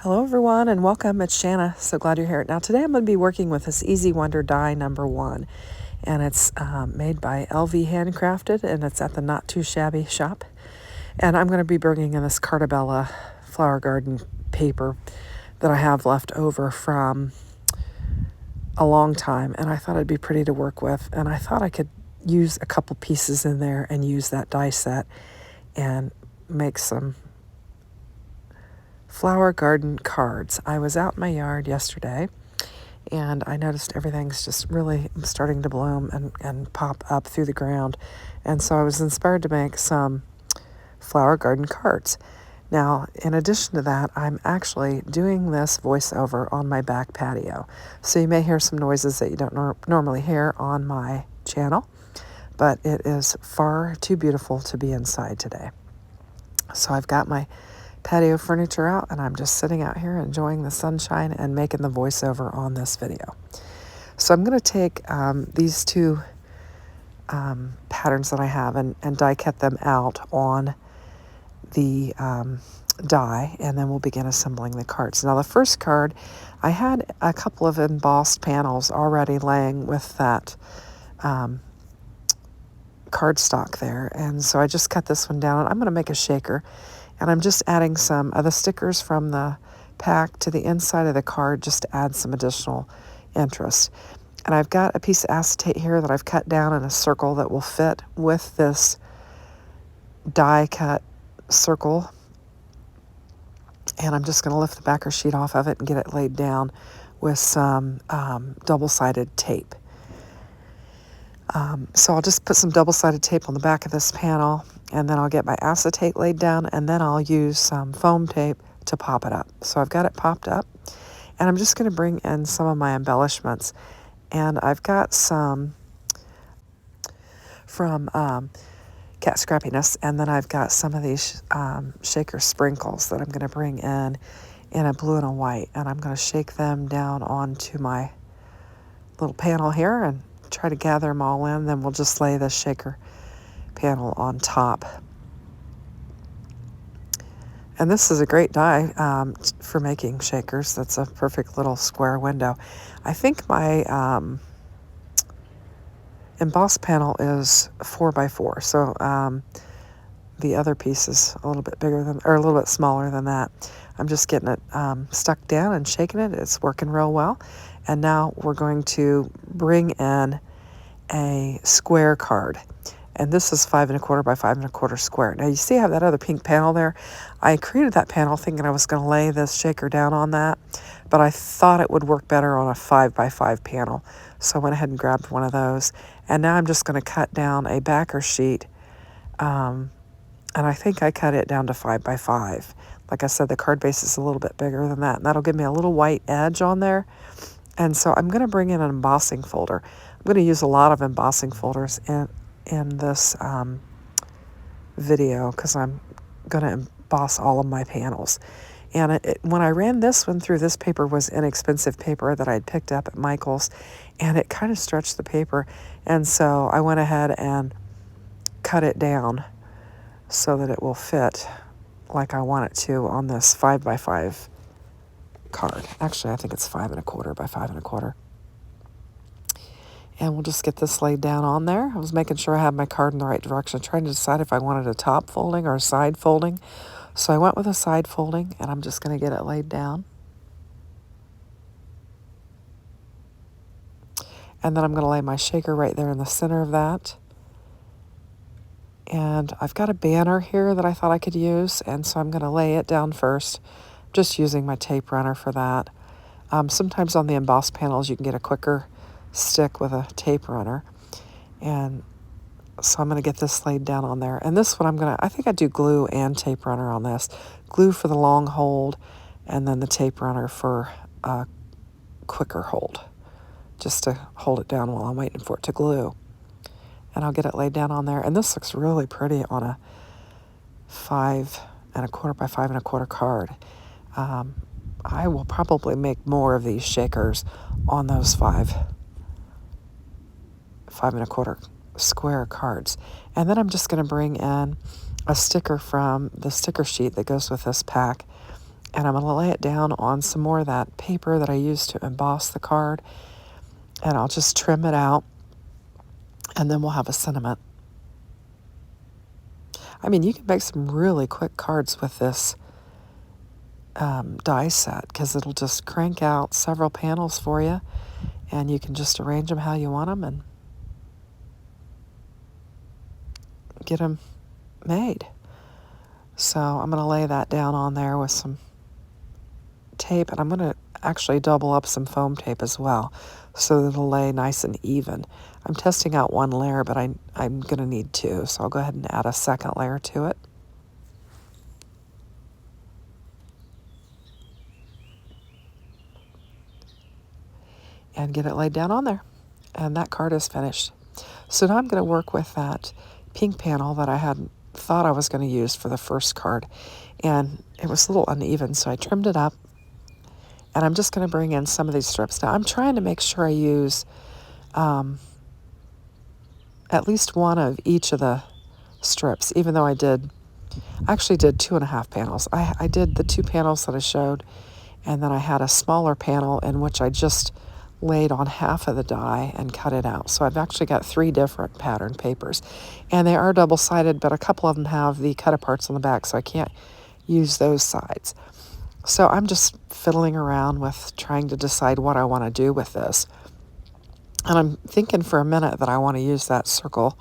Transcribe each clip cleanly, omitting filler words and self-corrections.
Hello everyone and welcome. It's Shanna. So glad you're here. Now today I'm going to be working with this Easy Wonder die number 1, and it's made by LV Handcrafted, and it's at the Not Too Shabby shop. And I'm going to be bringing in this Cartabella flower garden paper that I have left over from a long time, and I thought it'd be pretty to work with, and I thought I could use a couple pieces in there and use that die set and make some flower garden cards. I was out in my yard yesterday and I noticed everything's just really starting to bloom and pop up through the ground. And so I was inspired to make some flower garden cards. Now, in addition to that, I'm actually doing this voiceover on my back patio. So you may hear some noises that you don't normally hear on my channel, but it is far too beautiful to be inside today. So I've got my patio furniture out and I'm just sitting out here enjoying the sunshine and making the voiceover on this video. So I'm going to take these two patterns that I have and die cut them out on the die, and then we'll begin assembling the cards. Now the first card, I had a couple of embossed panels already laying with that cardstock there, and so I just cut this one down, and I'm going to make a shaker. And I'm just adding some of the stickers from the pack to the inside of the card just to add some additional interest. And I've got a piece of acetate here that I've cut down in a circle that will fit with this die cut circle. And I'm just going to lift the backer sheet off of it and get it laid down with some double-sided tape. So I'll just put some double-sided tape on the back of this panel, and then I'll get my acetate laid down, and then I'll use some foam tape to pop it up. So I've got it popped up, and I'm just going to bring in some of my embellishments. And I've got some from Cat Scrappiness, and then I've got some of these shaker sprinkles that I'm going to bring in a blue and a white, and I'm going to shake them down onto my little panel here and try to gather them all in. Then we'll just lay the shaker panel on top. And this is a great die for making shakers. That's a perfect little square window. I think my embossed panel is 4x4, so the other piece is a little bit bigger than, or a little bit smaller than that. I'm just getting it stuck down and shaking it. It's working real well. And now we're going to bring in a square card. And this is 5 1/4 by 5 1/4 square. Now you see I have that other pink panel there. I created that panel thinking I was going to lay this shaker down on that, but I thought it would work better on a 5 by 5 panel. So I went ahead and grabbed one of those. And now I'm just going to cut down a backer sheet. And I think I cut it down to 5 by 5. Like I said, the card base is a little bit bigger than that. And that'll give me a little white edge on there. And so I'm going to bring in an embossing folder. I'm going to use a lot of embossing folders in this video because I'm going to emboss all of my panels. And when I ran this one through, this paper was inexpensive paper that I'd picked up at Michael's, and it kind of stretched the paper. And so I went ahead and cut it down so that it will fit like I want it to on this 5 by 5 card. Actually, I think it's 5 1/4 by 5 1/4. And we'll just get this laid down on there. I was making sure I had my card in the right direction, trying to decide if I wanted a top folding or a side folding. So I went with a side folding, and I'm just going to get it laid down. And then I'm going to lay my shaker right there in the center of that. And I've got a banner here that I thought I could use, and so I'm going to lay it down first, just using my tape runner for that. Sometimes on the embossed panels you can get a quicker stick with a tape runner. And so I'm going to get this laid down on there. And this one I think I do glue and tape runner on this. Glue for the long hold, and then the tape runner for a quicker hold, just to hold it down while I'm waiting for it to glue. And I'll get it laid down on there. And this looks really pretty on a 5 1/4 by 5 1/4 card. I will probably make more of these shakers on those 5 1/4 square cards. And then I'm just going to bring in a sticker from the sticker sheet that goes with this pack, And I'm going to lay it down on some more of that paper that I used to emboss the card. And I'll just trim it out. And then we'll have a sentiment. I mean, you can make some really quick cards with this die set, because it'll just crank out several panels for you. And you can just arrange them how you want them and get them made. So I'm going to lay that down on there with some tape, and I'm going to actually double up some foam tape as well so that it'll lay nice and even. I'm testing out one layer, but I'm going to need two, so I'll go ahead and add a second layer to it. And get it laid down on there. And that card is finished. So now I'm going to work with that pink panel that I had thought I was going to use for the first card. And it was a little uneven, so I trimmed it up. And I'm just going to bring in some of these strips. Now I'm trying to make sure I use at least one of each of the strips, even though I actually did 2.5 panels. I did the 2 panels that I showed, and then I had a smaller panel in which I just laid on half of the die and cut it out. So I've actually got 3 different pattern papers, and they are double-sided, but a couple of them have the cut-aparts on the back, so I can't use those sides. So I'm just fiddling around with trying to decide what I want to do with this. And I'm thinking for a minute that I want to use that circle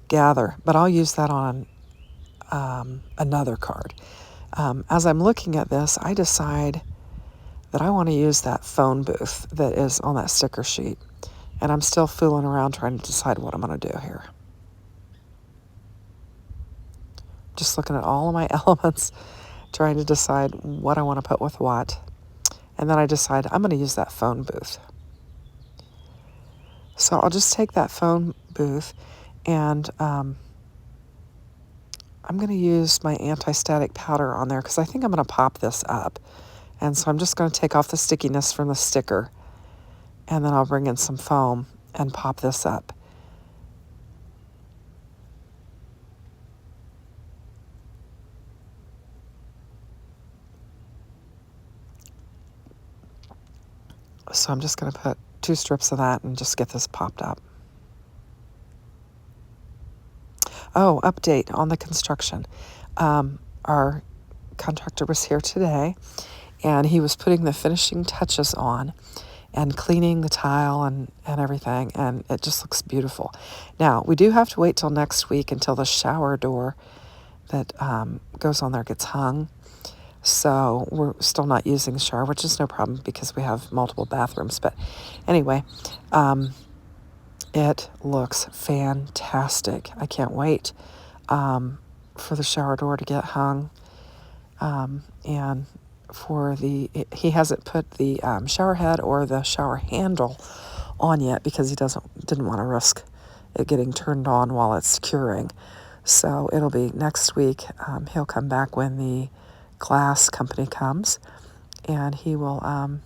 gather, but I'll use that on another card. As I'm looking at this, I decide that I want to use that phone booth that is on that sticker sheet. And I'm still fooling around trying to decide what I'm going to do here. Just looking at all of my elements, trying to decide what I want to put with what. And then I decide I'm going to use that phone booth. So I'll just take that phone booth, and I'm going to use my anti-static powder on there because I think I'm going to pop this up. And so I'm just going to take off the stickiness from the sticker, and then I'll bring in some foam and pop this up. So I'm just going to put 2 strips of that and just get this popped up. Oh, update on the construction. Our contractor was here today, and he was putting the finishing touches on and cleaning the tile and everything, and it just looks beautiful. Now, we do have to wait till next week until the shower door that goes on there gets hung. So we're still not using the shower, which is no problem because we have multiple bathrooms. But anyway, it looks fantastic. I can't wait for the shower door to get hung. And for he hasn't put the shower head or the shower handle on yet because he didn't want to risk it getting turned on while it's curing. So it'll be next week. He'll come back when the glass company comes, and he will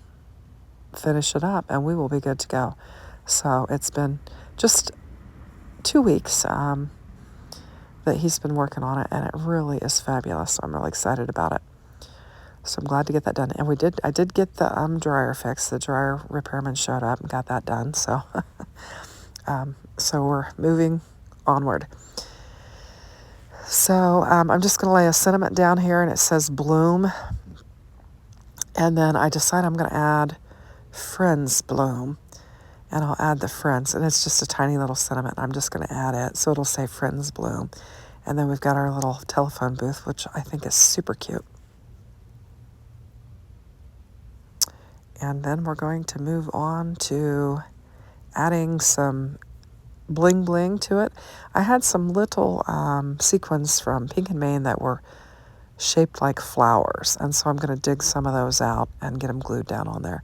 finish it up, and we will be good to go. So it's been just 2 weeks that he's been working on it, and it really is fabulous. I'm really excited about it. So I'm glad to get that done. And I did get the dryer fixed. The dryer repairman showed up and got that done. So, so we're moving onward. So I'm just going to lay a sentiment down here, and it says bloom. And then I decide I'm going to add friends bloom. And I'll add the friends. And it's just a tiny little sentiment. I'm just going to add it. So it'll say friends bloom. And then we've got our little telephone booth, which I think is super cute. And then we're going to move on to adding some bling bling to it. I had some little sequins from Pink and Maine that were shaped like flowers, and so I'm going to dig some of those out and get them glued down on there.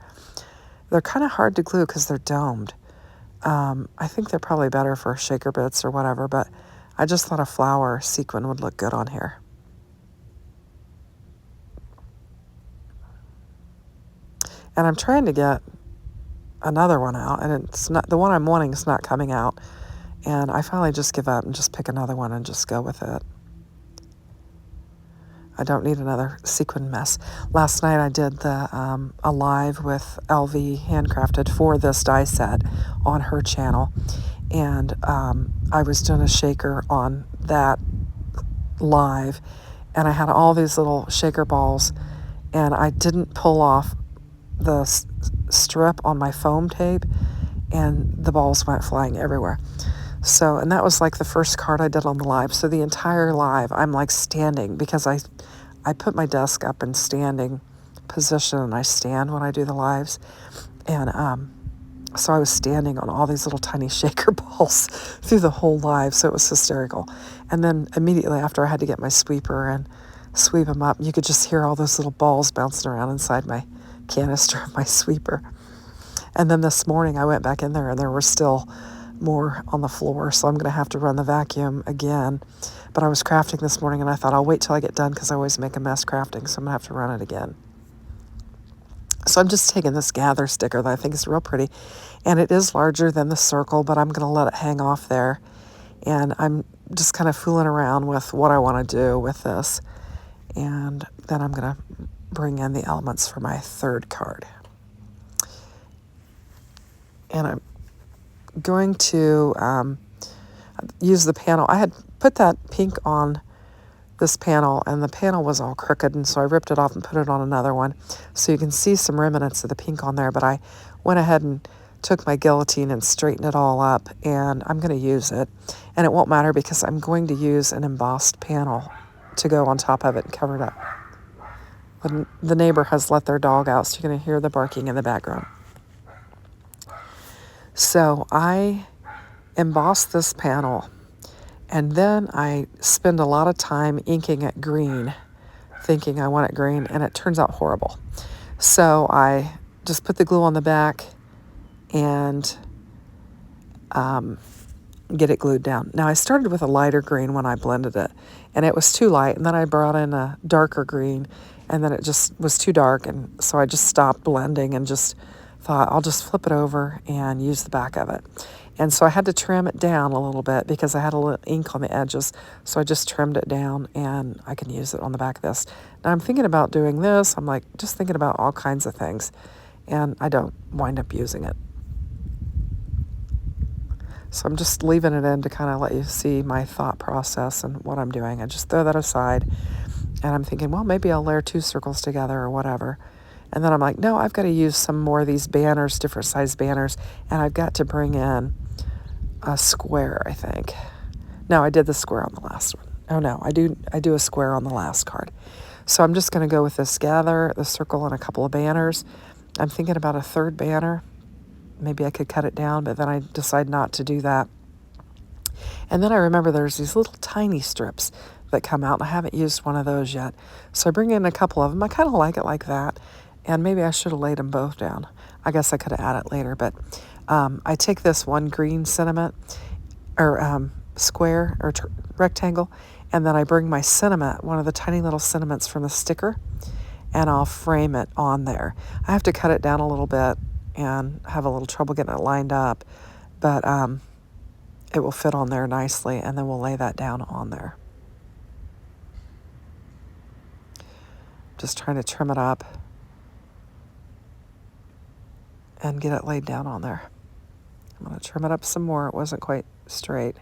They're kind of hard to glue because they're domed. I think they're probably better for shaker bits or whatever, but I just thought a flower sequin would look good on here. And I'm trying to get another one out, and it's not, the one I'm wanting is not coming out. And I finally just give up and just pick another one and just go with it. I don't need another sequin mess. Last night I did a live with LV Handcrafted for this die set on her channel, and I was doing a shaker on that live, and I had all these little shaker balls, and I didn't pull off the strip on my foam tape, and the balls went flying everywhere. So, and that was like the first card I did on the live. So the entire live, I'm like standing because I put my desk up in standing position, and I stand when I do the lives. And so I was standing on all these little tiny shaker balls through the whole live. So it was hysterical. And then immediately after, I had to get my sweeper and sweep them up. You could just hear all those little balls bouncing around inside my canister of my sweeper. And then this morning I went back in there, and there were still more on the floor, so I'm going to have to run the vacuum again. But I was crafting this morning, and I thought I'll wait till I get done because I always make a mess crafting, so I'm going to have to run it again. So I'm just taking this gather sticker that I think is real pretty, and it is larger than the circle, but I'm going to let it hang off there. And I'm just kind of fooling around with what I want to do with this. And then I'm going to bring in the elements for my third card. And I'm going to use the panel. I had put that pink on this panel, and the panel was all crooked, and so I ripped it off and put it on another one. So you can see some remnants of the pink on there, but I went ahead and took my guillotine and straightened it all up, and I'm going to use it. And it won't matter because I'm going to use an embossed panel to go on top of it and cover it up. The neighbor has let their dog out, so you're going to hear the barking in the background. So I emboss this panel, and then I spend a lot of time inking it green, thinking I want it green, and it turns out horrible. So I just put the glue on the back and get it glued down. Now I started with a lighter green when I blended it, and it was too light, and then I brought in a darker green, and then it just was too dark, and so I just stopped blending and just thought I'll just flip it over and use the back of it. And so I had to trim it down a little bit because I had a little ink on the edges, so I just trimmed it down, and I can use it on the back of this. Now I'm thinking about doing this. I'm like just thinking about all kinds of things, and I don't wind up using it. So I'm just leaving it in to kind of let you see my thought process and what I'm doing. I just throw that aside, and I'm thinking, well, maybe I'll layer 2 circles together or whatever. And then I'm like, no, I've got to use some more of these banners, different size banners, and I've got to bring in a square, I think. No, I did the square on the last one. Oh no, I do a square on the last card. So I'm just going to go with this gather, the circle, and a couple of banners. I'm thinking about a third banner. Maybe I could cut it down, but then I decide not to do that. And then I remember there's these little tiny strips that come out, and I haven't used one of those yet. So I bring in a couple of them. I kind of like it like that, and maybe I should have laid them both down. I guess I could have added it later, but I take this one green sentiment, or square, or rectangle, and then I bring my sentiment, one of the tiny little sentiments from the sticker, and I'll frame it on there. I have to cut it down a little bit and have a little trouble getting it lined up, but it will fit on there nicely, and then we'll lay that down on there. Just trying to trim it up and get it laid down on there. I'm going to trim it up some more. It wasn't quite straight.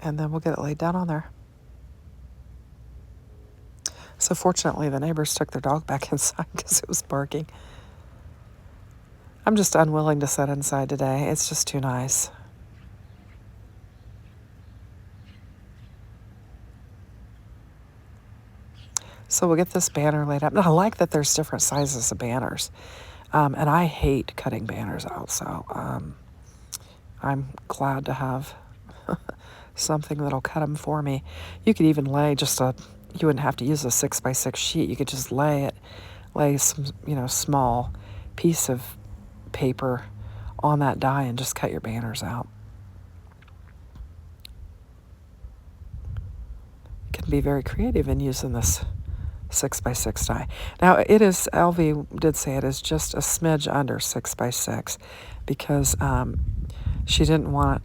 And then we'll get it laid down on there. So fortunately, the neighbors took their dog back inside because it was barking. I'm just unwilling to sit inside today. It's just too nice. So we'll get this banner laid up. And I like that there's different sizes of banners. And I hate cutting banners out, so I'm glad to have something that'll cut them for me. You could even lay you wouldn't have to use a 6x6 sheet. You could just lay some, small piece of paper on that die and just cut your banners out. You can be very creative in using this 6x6 die. Now it is, LV did say it is just a smidge under 6x6 because she didn't want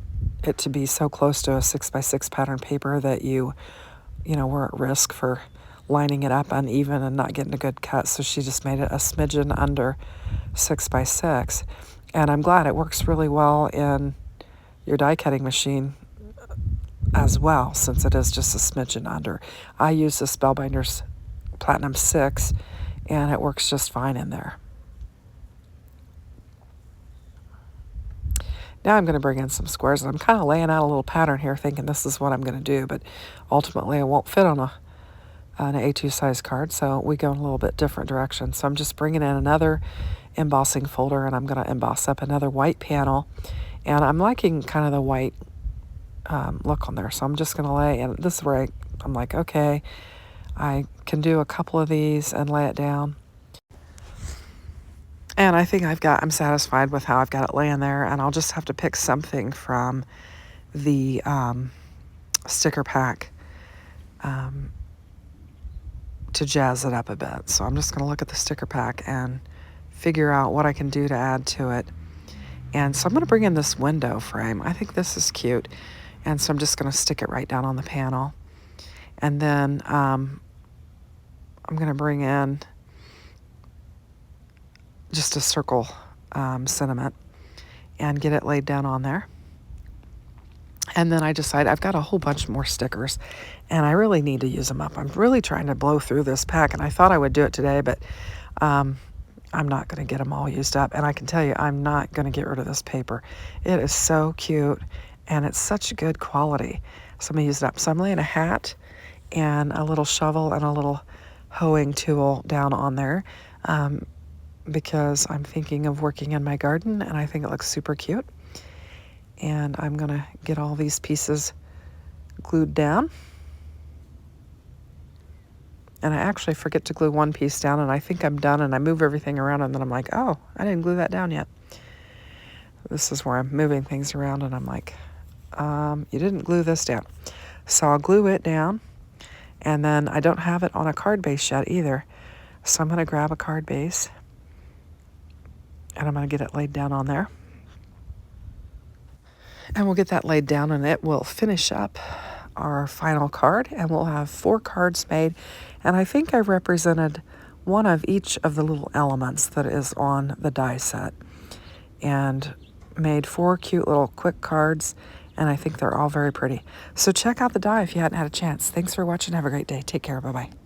it to be so close to a 6x6 pattern paper that you know, we're at risk for lining it up uneven and not getting a good cut. So she just made it a smidgen under 6x6. And I'm glad it works really well in your die cutting machine as well, since it is just a smidgen under. I use the Spellbinders Platinum 6, and it works just fine in there. Now I'm going to bring in some squares, and I'm kind of laying out a little pattern here thinking this is what I'm going to do, but ultimately it won't fit on an A2 size card, so we go in a little bit different direction. So I'm just bringing in another embossing folder, and I'm going to emboss up another white panel, and I'm liking kind of the white look on there, so I'm just going to lay, and this is where I'm like, okay, I can do a couple of these and lay it down. And I think I'm satisfied with how I've got it laying there, and I'll just have to pick something from the sticker pack to jazz it up a bit. So I'm just going to look at the sticker pack and figure out what I can do to add to it. And so I'm going to bring in this window frame. I think this is cute. And so I'm just going to stick it right down on the panel. And then I'm going to bring in just a circle sentiment and get it laid down on there. And then I decide I've got a whole bunch more stickers, and I really need to use them up. I'm really trying to blow through this pack, and I thought I would do it today, but I'm not going to get them all used up. And I can tell you, I'm not going to get rid of this paper. It is so cute, and it's such good quality. So I'm going to use it up. So I'm laying a hat and a little shovel and a little hoeing tool down on there because I'm thinking of working in my garden, and I think it looks super cute. And I'm going to get all these pieces glued down. And I actually forget to glue one piece down, and I think I'm done, and I move everything around, and then I'm like, oh, I didn't glue that down yet. This is where I'm moving things around, and I'm like, you didn't glue this down. So I'll glue it down, and then I don't have it on a card base yet either. So I'm going to grab a card base, and I'm going to get it laid down on there. And we'll get that laid down, and it will finish up our final card, and we'll have 4 cards made. And I think I represented one of each of the little elements that is on the die set, and made 4 cute little quick cards, and I think they're all very pretty. So check out the die if you hadn't had a chance. Thanks for watching. Have a great day. Take care. Bye-bye.